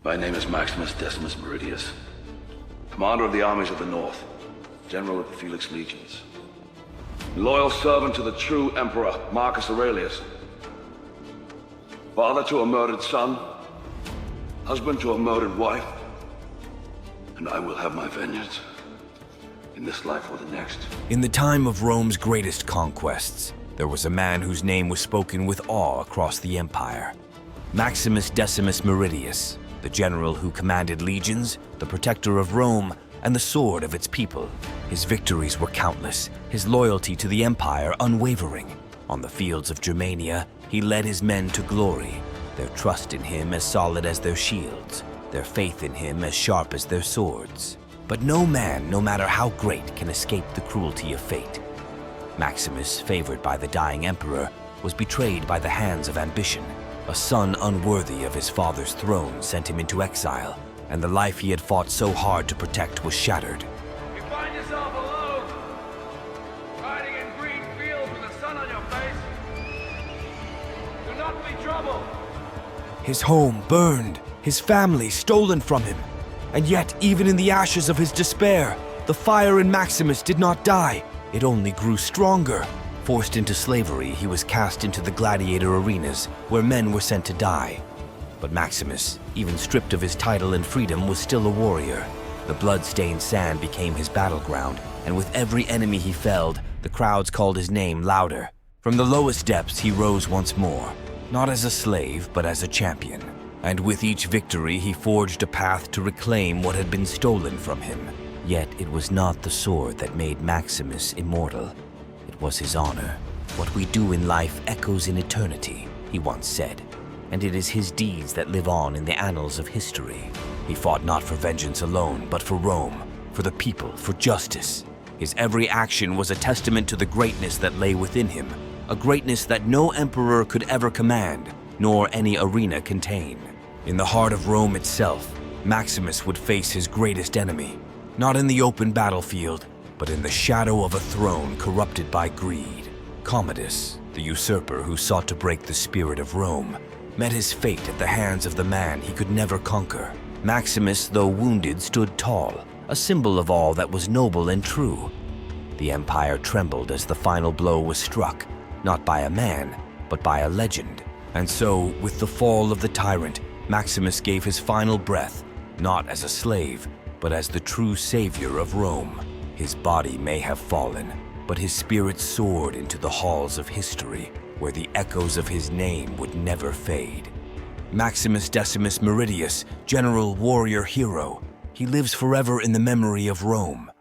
My name is Maximus Decimus Meridius, commander of the armies of the North, general of the Felix Legions, loyal servant to the true Emperor Marcus Aurelius, father to a murdered son, husband to a murdered wife, and I will have my vengeance in this life or the next. In the time of Rome's greatest conquests, there was a man whose name was spoken with awe across the empire. Maximus Decimus Meridius, the general who commanded legions, the protector of Rome, and the sword of its people. His victories were countless, his loyalty to the empire unwavering. On the fields of Germania, he led his men to glory, their trust in him as solid as their shields, their faith in him as sharp as their swords. But no man, no matter how great, can escape the cruelty of fate. Maximus, favored by the dying emperor, was betrayed by the hands of ambition. A son unworthy of his father's throne sent him into exile, and the life he had fought so hard to protect was shattered. You find yourself alone, riding in green fields with the sun on your face. Do not be troubled. His home burned, his family stolen from him. And yet, even in the ashes of his despair, the fire in Maximus did not die. It only grew stronger. Forced into slavery, he was cast into the gladiator arenas, where men were sent to die. But Maximus, even stripped of his title and freedom, was still a warrior. The blood-stained sand became his battleground, and with every enemy he felled, the crowds called his name louder. From the lowest depths, he rose once more, not as a slave, but as a champion. And with each victory, he forged a path to reclaim what had been stolen from him. Yet it was not the sword that made Maximus immortal. It was his honor. What we do in life echoes in eternity, he once said, and it is his deeds that live on in the annals of history. He fought not for vengeance alone, but for Rome, for the people, for justice. His every action was a testament to the greatness that lay within him, a greatness that no emperor could ever command, nor any arena contain. In the heart of Rome itself, Maximus would face his greatest enemy, not in the open battlefield, but in the shadow of a throne corrupted by greed. Commodus, the usurper who sought to break the spirit of Rome, met his fate at the hands of the man he could never conquer. Maximus, though wounded, stood tall, a symbol of all that was noble and true. The empire trembled as the final blow was struck, not by a man, but by a legend. And so, with the fall of the tyrant, Maximus gave his final breath, not as a slave, but as the true savior of Rome. His body may have fallen, but his spirit soared into the halls of history, where the echoes of his name would never fade. Maximus Decimus Meridius, general, warrior, hero. He lives forever in the memory of Rome.